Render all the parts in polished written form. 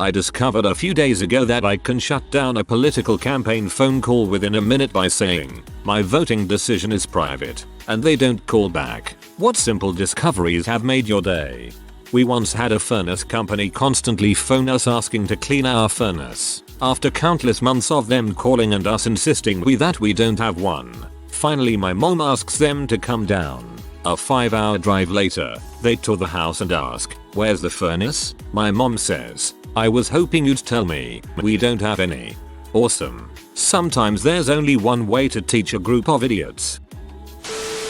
I discovered a few days ago that I can shut down a political campaign phone call within a minute by saying, "My voting decision is private," and they don't call back. What simple discoveries have made your day? We once had a furnace company constantly phone us asking to clean our furnace. After countless months of them calling and us insisting that we don't have one, finally my mom asks them to come down. A 5-hour drive later, they tour the house and ask, "Where's the furnace?" My mom says, "I was hoping you'd tell me, we don't have any." Awesome. Sometimes there's only one way to teach a group of idiots.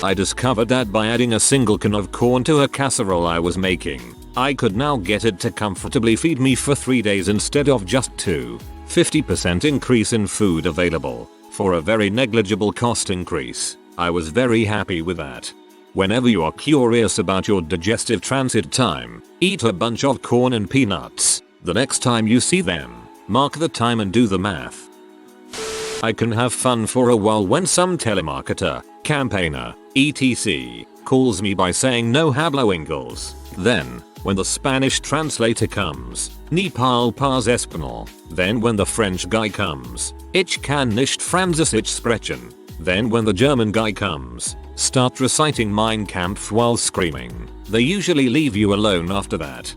I discovered that by adding a single can of corn to a casserole I was making, I could now get it to comfortably feed me for 3 days instead of just 2. 50% increase in food available, for a very negligible cost increase. I was very happy with that. Whenever you are curious about your digestive transit time, eat a bunch of corn and peanuts. The next time you see them, mark the time and do the math. I can have fun for a while when some telemarketer, campaigner, etc. calls me by saying no hablo inglés. Then, when the Spanish translator comes, ni palpas español. Then when the French guy comes, ich kann nicht Französisch sprechen. Then when the German guy comes, start reciting Mein Kampf while screaming. They usually leave you alone after that.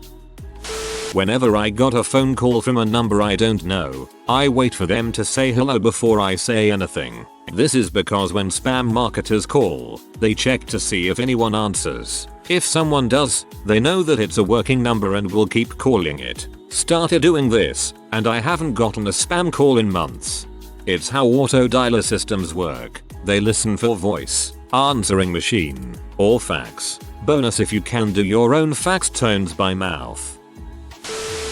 Whenever I got a phone call from a number I don't know, I wait for them to say hello before I say anything. This is because when spam marketers call, they check to see if anyone answers. If someone does, they know that it's a working number and will keep calling it. Started doing this, and I haven't gotten a spam call in months. It's how auto dialer systems work. They listen for voice, answering machine, or fax. Bonus if you can do your own fax tones by mouth.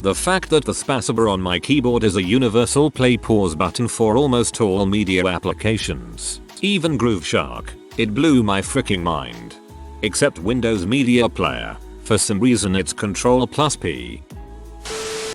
The fact that the spacebar on my keyboard is a universal play pause button for almost all media applications, even Grooveshark, it blew my freaking mind. Except Windows Media Player. For some reason it's Ctrl+P.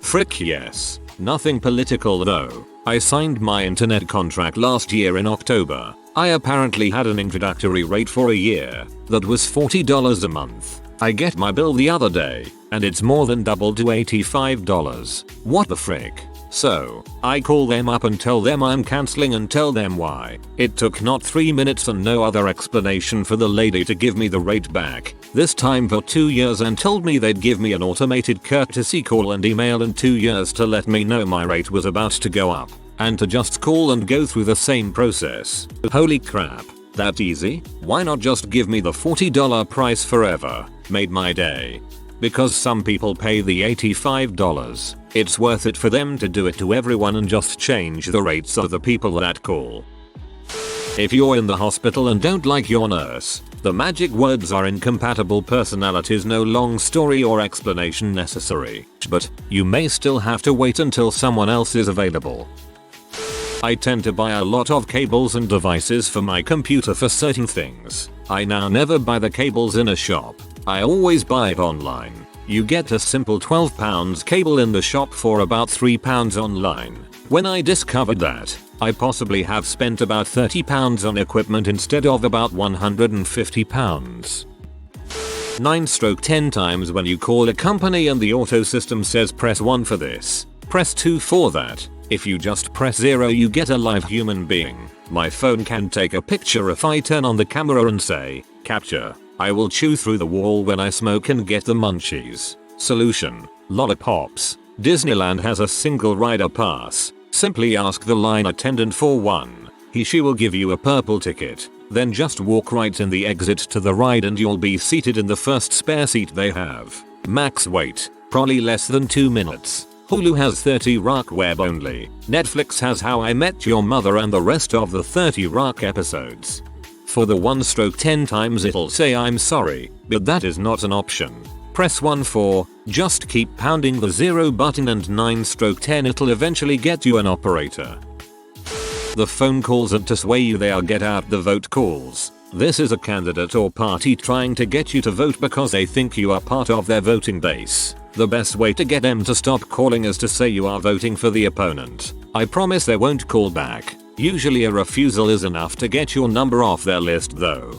Frick yes. Nothing political though. I signed my internet contract last year in October. I apparently had an introductory rate for a year that was $40 a month. I get my bill the other day, and it's more than doubled to $85. What the frick? So, I call them up and tell them I'm cancelling and tell them why. It took not 3 minutes and no other explanation for the lady to give me the rate back, this time for 2 years, and told me they'd give me an automated courtesy call and email in 2 years to let me know my rate was about to go up, and to just call and go through the same process. Holy crap. That easy? Why not just give me the $40 price forever? Made my day. Because some people pay the $85, it's worth it for them to do it to everyone and just change the rates of the people that call. If you're in the hospital and don't like your nurse, the magic words are incompatible personalities, no long story or explanation necessary. But you may still have to wait until someone else is available. I tend to buy a lot of cables and devices for my computer for certain things. I now never buy the cables in a shop. I always buy it online. You get a simple £12 cable in the shop for about £3 online. When I discovered that, I possibly have spent about £30 on equipment instead of about £150. 9/10 times when you call a company and the auto system says press 1 for this, press 2 for that. If you just press 0 you get a live human being. My phone can take a picture if I turn on the camera and say, "Capture." I will chew through the wall when I smoke and get the munchies. Solution: lollipops. Disneyland has a single rider pass. Simply ask the line attendant for one. She will give you a purple ticket. Then just walk right in the exit to the ride and you'll be seated in the first spare seat they have. Max wait, probably less than 2 minutes. Hulu has 30 Rock web only. Netflix has How I Met Your Mother and the rest of the 30 Rock episodes. For the 1/10 times it'll say I'm sorry, but that is not an option. Press 1 for, just keep pounding the 0 button, and 9/10 it'll eventually get you an operator. The phone calls and to sway you they are get out the vote calls. This is a candidate or party trying to get you to vote because they think you are part of their voting base. The best way to get them to stop calling is to say you are voting for the opponent. I promise they won't call back. Usually a refusal is enough to get your number off their list though.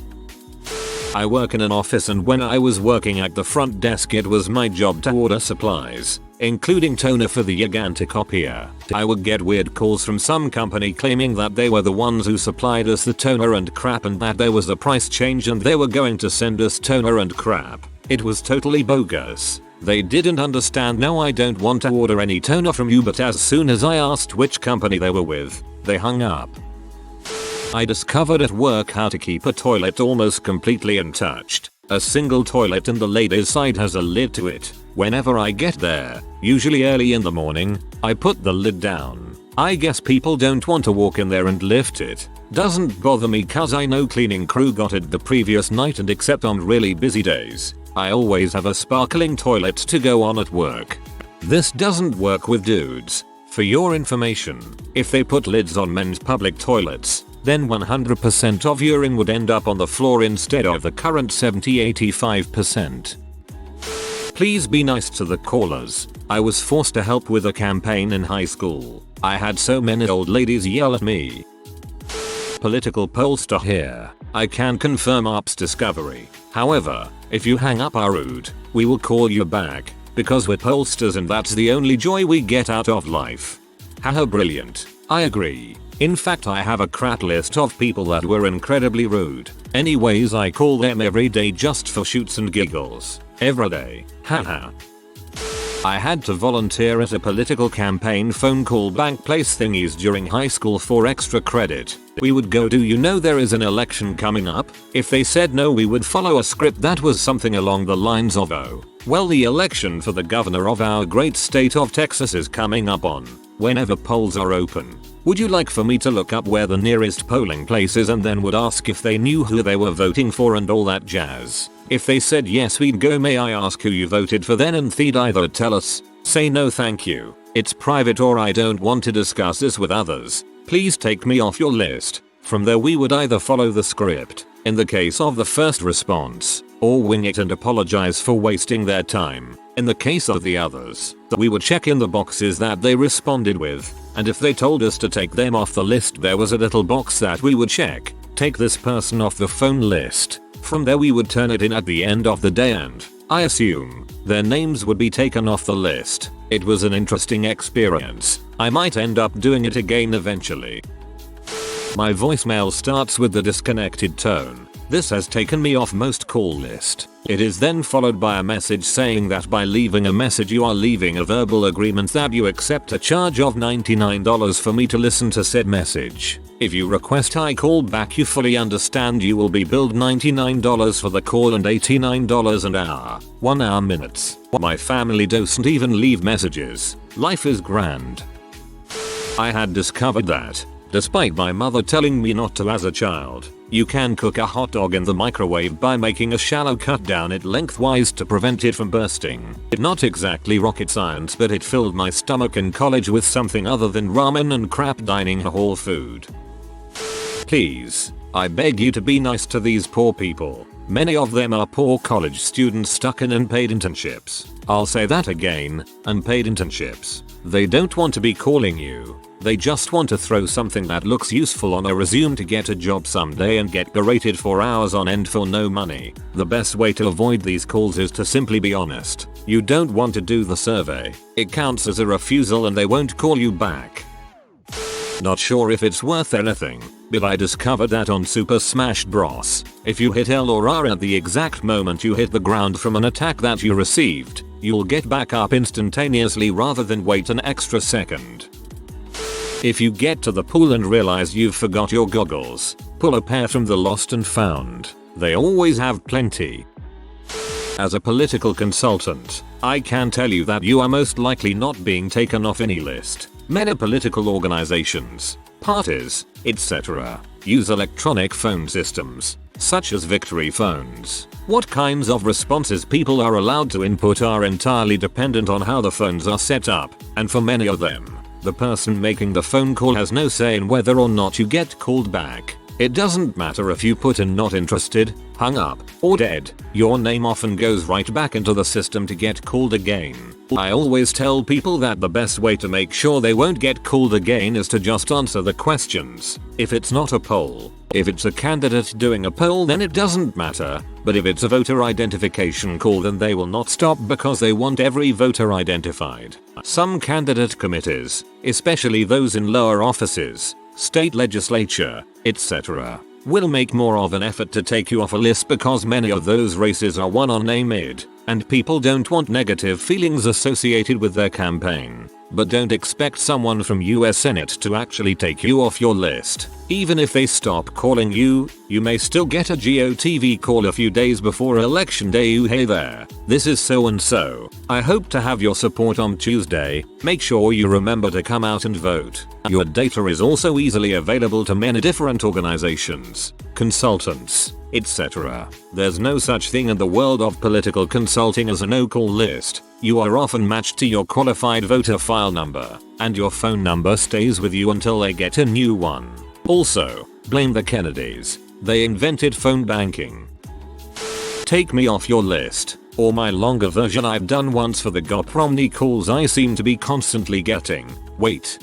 I work in an office, and when I was working at the front desk it was my job to order supplies, including toner for the gigantic copier. I would get weird calls from some company claiming that they were the ones who supplied us the toner and crap, and that there was a price change and they were going to send us toner and crap. It was totally bogus. They didn't understand. Now I don't want to order any toner from you, but as soon as I asked which company they were with, they hung up. I discovered at work how to keep a toilet almost completely untouched. A single toilet in the ladies' side has a lid to it. Whenever I get there, usually early in the morning, I put the lid down. I guess people don't want to walk in there and lift it. Doesn't bother me cause I know cleaning crew got it the previous night, and except on really busy days, I always have a sparkling toilet to go on at work. This doesn't work with dudes. For your information, if they put lids on men's public toilets, then 100% of urine would end up on the floor instead of the current 70-85%. Please be nice to the callers. I was forced to help with a campaign in high school. I had so many old ladies yell at me. Political pollster here. I can confirm ops discovery. However, if you hang up are rude, we will call you back, because we're pollsters and that's the only joy we get out of life. Haha, brilliant. I agree. In fact, I have a crap list of people that were incredibly rude. Anyways, I call them every day just for shoots and giggles. Every day. Haha. I had to volunteer at a political campaign phone call bank place thingies during high school for extra credit. We would go, do you know there is an election coming up? If they said no, we would follow a script that was something along the lines of, oh, well, the election for the governor of our great state of Texas is coming up on whenever polls are open. Would you like for me to look up where the nearest polling place is? And then would ask if they knew who they were voting for and all that jazz. If they said yes, we'd go, may I ask who you voted for then? And they'd either tell us, say no thank you, it's private, or I don't want to discuss this with others, please take me off your list. From there we would either follow the script, in the case of the first response, or wing it and apologize for wasting their time. In the case of the others, we would check in the boxes that they responded with, and if they told us to take them off the list, there was a little box that we would check, take this person off the phone list. From there we would turn it in at the end of the day, and I assume their names would be taken off the list. It was an interesting experience. I might end up doing it again eventually. My voicemail starts with the disconnected tone. This has taken me off most call list. It is then followed by a message saying that by leaving a message you are leaving a verbal agreement that you accept a charge of $99 for me to listen to said message. If you request I call back, you fully understand you will be billed $99 for the call and $89 an hour. 1 hour minutes. My family doesn't even leave messages. Life is grand. I had discovered that, despite my mother telling me not to as a child, you can cook a hot dog in the microwave by making a shallow cut down it lengthwise to prevent it from bursting. Not exactly rocket science, but it filled my stomach in college with something other than ramen and crap dining hall food. Please, I beg you to be nice to these poor people. Many of them are poor college students stuck in unpaid internships. I'll say that again, unpaid internships. They don't want to be calling you. They just want to throw something that looks useful on a resume to get a job someday and get berated for hours on end for no money. The best way to avoid these calls is to simply be honest. You don't want to do the survey. It counts as a refusal and they won't call you back. Not sure if it's worth anything, but I discovered that on Super Smash Bros, if you hit L or R at the exact moment you hit the ground from an attack that you received, you'll get back up instantaneously rather than wait an extra second. If you get to the pool and realize you've forgot your goggles, pull a pair from the lost and found. They always have plenty. As a political consultant, I can tell you that you are most likely not being taken off any list. Many political organizations, parties, etc. use electronic phone systems, such as victory phones. What kinds of responses people are allowed to input are entirely dependent on how the phones are set up, and for many of them, the person making the phone call has no say in whether or not you get called back. It doesn't matter if you put in not interested, hung up, or dead, your name often goes right back into the system to get called again. I always tell people that the best way to make sure they won't get called again is to just answer the questions. If it's not a poll, if it's a candidate doing a poll, then it doesn't matter. But if it's a voter identification call, then they will not stop because they want every voter identified. Some candidate committees, especially those in lower offices, state legislature, etc., will make more of an effort to take you off a list because many of those races are won on name-id, and people don't want negative feelings associated with their campaign. But don't expect someone from US Senate to actually take you off your list. Even if they stop calling you, you may still get a GOTV call a few days before election day. Hey there, this is so and so. I hope to have your support on Tuesday. Make sure you remember to come out and vote. Your data is also easily available to many different organizations, consultants, etc. There's no such thing in the world of political consulting as a no-call list. You are often matched to your qualified voter file number, and your phone number stays with you until they get a new one. Also, blame the Kennedys. They invented phone banking. Take me off your list, or my longer version I've done once for the GoPromny calls I seem to be constantly getting. Wait,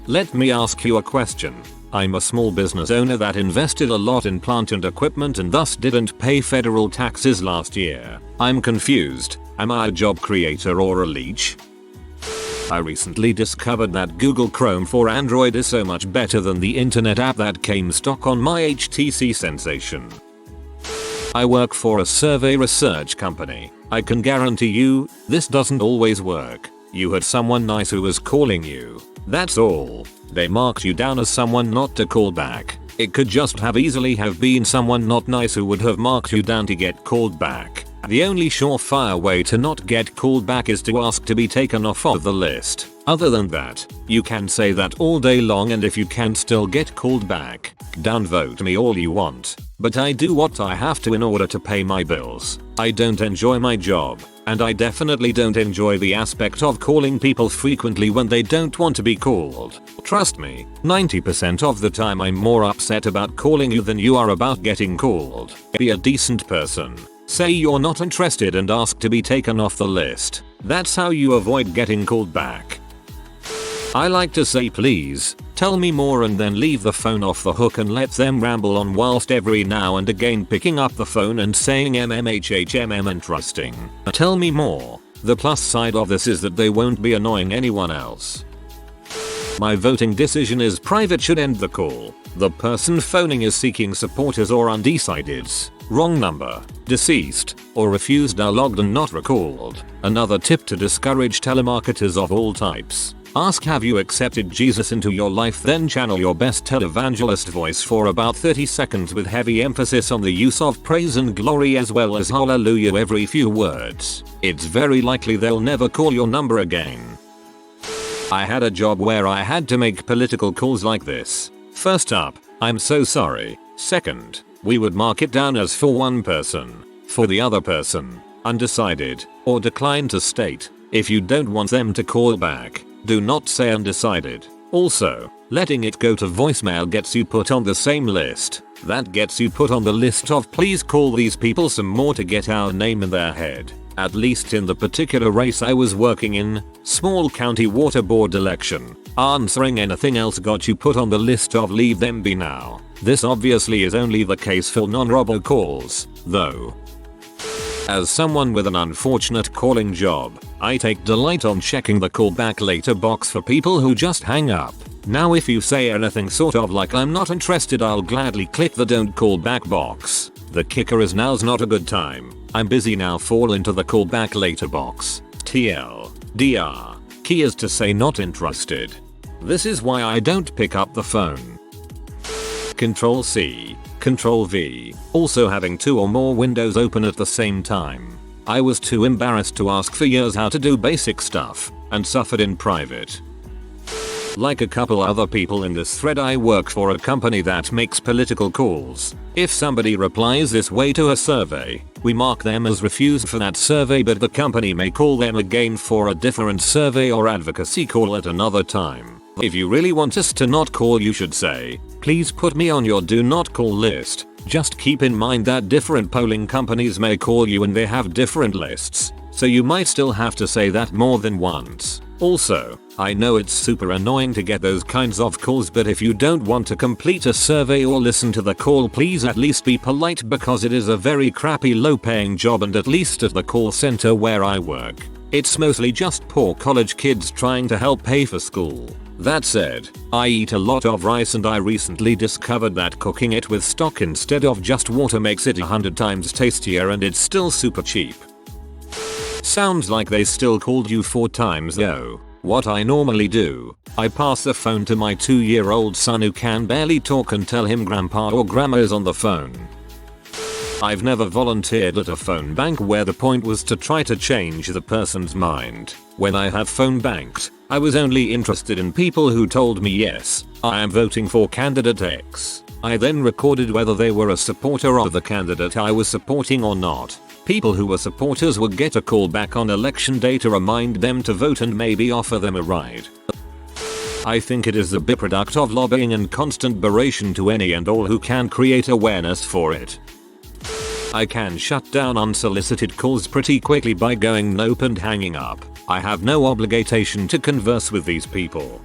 let me ask you a question. I'm a small business owner that invested a lot in plant and equipment and thus didn't pay federal taxes last year. I'm confused. Am I a job creator or a leech? I recently discovered that Google Chrome for Android is so much better than the internet app that came stock on my HTC Sensation. I work for a survey research company. I can guarantee you, this doesn't always work. You had someone nice who was calling you. That's all. They marked you down as someone not to call back. It could just have easily have been someone not nice who would have marked you down to get called back. The only surefire way to not get called back is to ask to be taken off of the list. Other than that, you can say that all day long, and if you can still get called back, downvote me all you want. But I do what I have to in order to pay my bills. I don't enjoy my job, and I definitely don't enjoy the aspect of calling people frequently when they don't want to be called. Trust me, 90% of the time I'm more upset about calling you than you are about getting called. Be a decent person. Say you're not interested and ask to be taken off the list. That's how you avoid getting called back. I like to say please, tell me more, and then leave the phone off the hook and let them ramble on whilst every now and again picking up the phone and saying mmhmm and trusting. Tell me more. The plus side of this is that they won't be annoying anyone else. My voting decision is private. Should end the call. The person phoning is seeking supporters or undecideds. Wrong number, deceased, or refused are logged and not recalled. Another tip to discourage telemarketers of all types. Ask, have you accepted Jesus into your life? Then channel your best televangelist voice for about 30 seconds with heavy emphasis on the use of praise and glory as well as hallelujah every few words. It's very likely they'll never call your number again. I had a job where I had to make political calls like this. First up, I'm so sorry. Second, we would mark it down as for one person. For the other person, undecided, or decline to state. If you don't want them to call back, do not say undecided. Also, letting it go to voicemail gets you put on the same list. That gets you put on the list of please call these people some more to get our name in their head. At least in the particular race I was working in, small county water board election, answering anything else got you put on the list of leave them be now. This obviously is only the case for non-robocalls, though. As someone with an unfortunate calling job, I take delight on checking the call back later box for people who just hang up. Now if you say anything sort of like I'm not interested, I'll gladly click the don't call back box. The kicker is now's not a good time. I'm busy now, fall into the call back later box. TLDR. Key is to say not interested. This is why I don't pick up the phone. Control C, Control V. Also having 2 or more windows open at the same time. I was too embarrassed to ask for years how to do basic stuff, and suffered in private. Like a couple other people in this thread, I work for a company that makes political calls. If somebody replies this way to a survey, we mark them as refused for that survey, but the company may call them again for a different survey or advocacy call at another time. If you really want us to not call, you should say, please put me on your do not call list. Just keep in mind that different polling companies may call you and they have different lists. so you might still have to say that more than once. Also, I know it's super annoying to get those kinds of calls, but if you don't want to complete a survey or listen to the call, please at least be polite, because it is a very crappy low paying job, and at least at the call center where I work, it's mostly just poor college kids trying to help pay for school. That said, I eat a lot of rice, and I recently discovered that cooking it with stock instead of just water makes it 100 times tastier, and it's still super cheap. Sounds like they still called you 4 times though. What I normally do, I pass the phone to my 2-year-old son who can barely talk and tell him grandpa or grandma is on the phone. I've never volunteered at a phone bank where the point was to try to change the person's mind. When I have phone banked, I was only interested in people who told me yes, I am voting for candidate X. I then recorded whether they were a supporter of the candidate I was supporting or not. People who were supporters would get a call back on election day to remind them to vote and maybe offer them a ride. I think it is the byproduct of lobbying and constant beration to any and all who can create awareness for it. I can shut down unsolicited calls pretty quickly by going nope and hanging up. I have no obligation to converse with these people.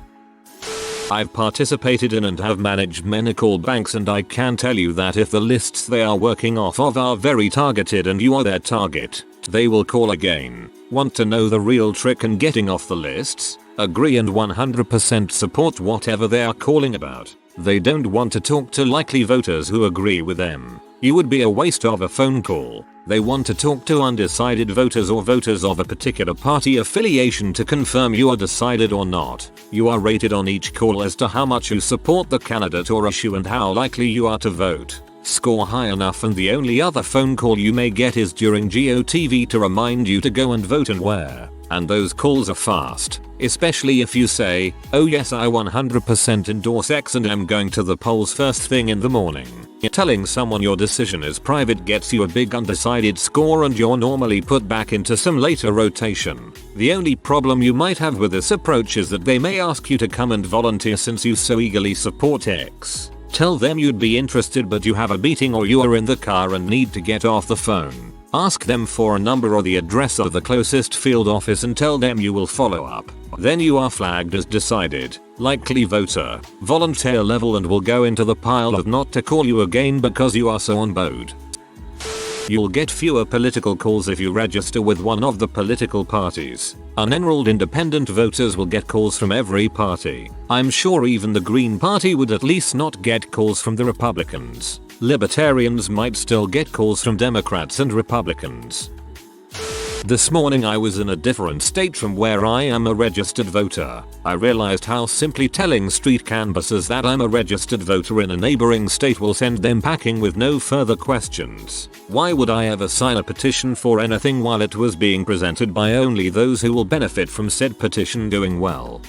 I've participated in and have managed many call banks, and I can tell you that if the lists they are working off of are very targeted and you are their target, they will call again. Want to know the real trick in getting off the lists? Agree and 100% support whatever they are calling about. They don't want to talk to likely voters who agree with them. You would be a waste of a phone call. They want to talk to undecided voters or voters of a particular party affiliation to confirm you are decided or not. You are rated on each call as to how much you support the candidate or issue and how likely you are to vote. Score high enough and the only other phone call you may get is during GOTV to remind you to go and vote and where. And those calls are fast, especially if you say, oh yes, I 100% endorse X and am going to the polls first thing in the morning. Telling someone your decision is private gets you a big undecided score, and you're normally put back into some later rotation. The only problem you might have with this approach is that they may ask you to come and volunteer since you so eagerly support X. Tell them you'd be interested but you have a meeting or you are in the car and need to get off the phone. Ask them for a number or the address of the closest field office and tell them you will follow up. Then you are flagged as decided, likely voter, volunteer level, and will go into the pile of not to call you again because you are so on board. You'll get fewer political calls if you register with one of the political parties. Unenrolled independent voters will get calls from every party. I'm sure even the Green Party would at least not get calls from the Republicans. Libertarians might still get calls from Democrats and Republicans. This morning I was in a different state from where I am a registered voter. I realized how simply telling street canvassers that I'm a registered voter in a neighboring state will send them packing with no further questions. Why would I ever sign a petition for anything while it was being presented by only those who will benefit from said petition doing well?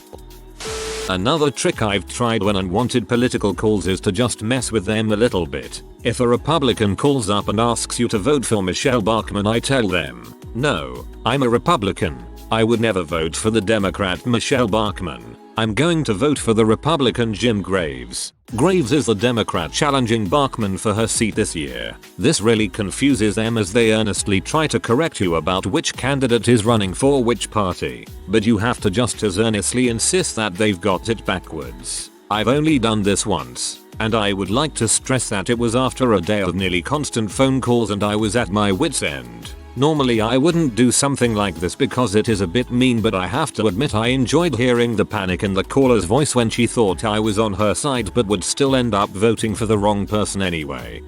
Another trick I've tried when unwanted political calls is to just mess with them a little bit. If a Republican calls up and asks you to vote for Michelle Bachmann, I tell them, no, I'm a Republican. I would never vote for the Democrat Michelle Bachmann. I'm going to vote for the Republican Jim Graves. Graves is the Democrat challenging Bachmann for her seat this year. This really confuses them as they earnestly try to correct you about which candidate is running for which party. But you have to just as earnestly insist that they've got it backwards. I've only done this once, and I would like to stress that it was after a day of nearly constant phone calls and I was at my wit's end. Normally I wouldn't do something like this because it is a bit mean, but I have to admit I enjoyed hearing the panic in the caller's voice when she thought I was on her side but would still end up voting for the wrong person anyway.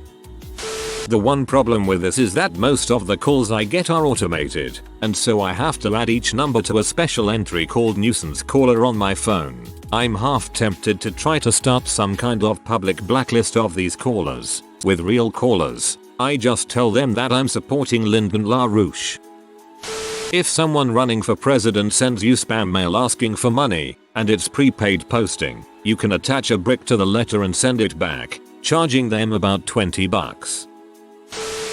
The one problem with this is that most of the calls I get are automated, and so I have to add each number to a special entry called nuisance caller on my phone. I'm half tempted to try to start some kind of public blacklist of these callers. With real callers, I just tell them that I'm supporting Lyndon LaRouche. If someone running for president sends you spam mail asking for money, and it's prepaid posting, you can attach a brick to the letter and send it back, charging them about $20.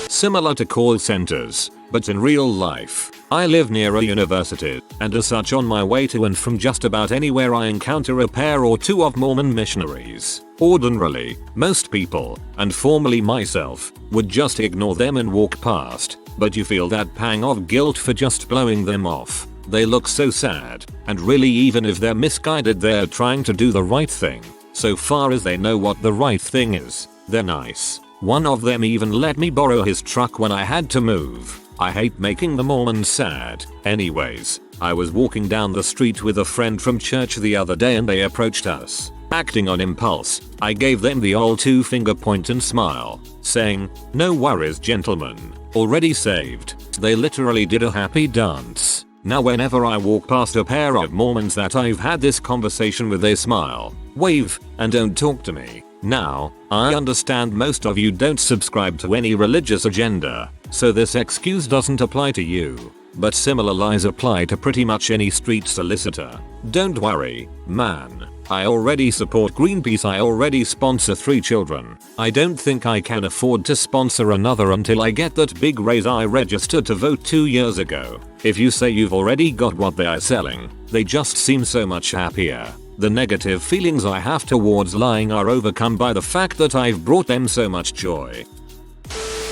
Similar to call centers, but in real life. I live near a university, and as such on my way to and from just about anywhere I encounter a pair or two of Mormon missionaries. Ordinarily, most people, and formerly myself, would just ignore them and walk past. but you feel that pang of guilt for just blowing them off. They look so sad, and really even if they're misguided they're trying to do the right thing. So far as they know what the right thing is, they're nice. One of them even let me borrow his truck when I had to move. I hate making the Mormons sad. Anyways, I was walking down the street with a friend from church the other day and they approached us. Acting on impulse, I gave them the old 2-finger point and smile, saying, "No worries gentlemen, already saved." They literally did a happy dance. Now whenever I walk past a pair of Mormons that I've had this conversation with, they smile, wave, and don't talk to me. Now, I understand most of you don't subscribe to any religious agenda, so this excuse doesn't apply to you. But similar lies apply to pretty much any street solicitor. Don't worry, man. I already support Greenpeace. I already sponsor 3 children. I don't think I can afford to sponsor another until I get that big raise I registered to vote 2 years ago. If you say you've already got what they are selling, they just seem so much happier. The negative feelings I have towards lying are overcome by the fact that I've brought them so much joy.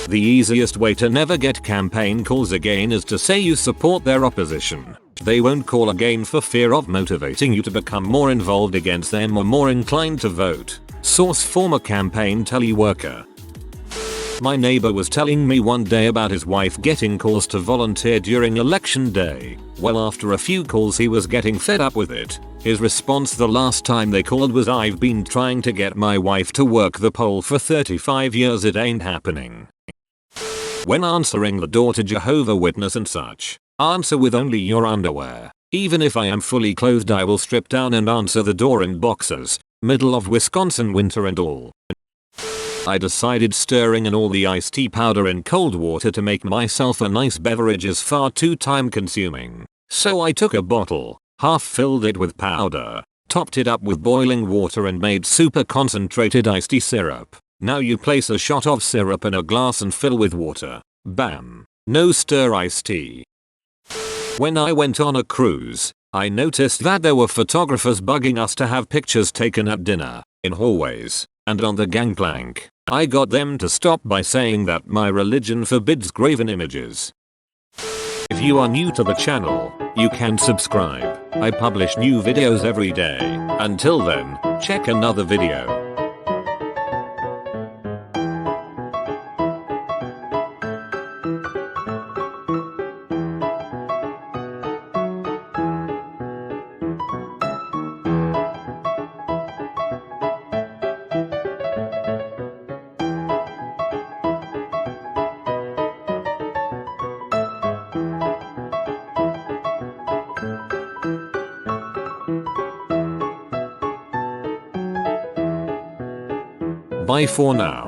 The easiest way to never get campaign calls again is to say you support their opposition. They won't call again for fear of motivating you to become more involved against them or more inclined to vote. Source: former campaign teleworker. My neighbor was telling me one day about his wife getting calls to volunteer during election day. Well, after a few calls he was getting fed up with it. His response the last time they called was, "I've been trying to get my wife to work the poll for 35 years, it ain't happening." When answering the door to Jehovah's Witness and such, answer with only your underwear. Even if I am fully clothed I will strip down and answer the door in boxers, middle of Wisconsin winter and all. I decided stirring in all the iced tea powder in cold water to make myself a nice beverage is far too time consuming. So I took a bottle, half filled it with powder, topped it up with boiling water and made super concentrated iced tea syrup. Now you place a shot of syrup in a glass and fill with water. Bam. No stir iced tea. When I went on a cruise, I noticed that there were photographers bugging us to have pictures taken at dinner, in hallways, and on the gangplank. I got them to stop by saying that my religion forbids graven images. If you are new to the channel, you can subscribe. I publish new videos every day. Until then, check another video. Bye for now.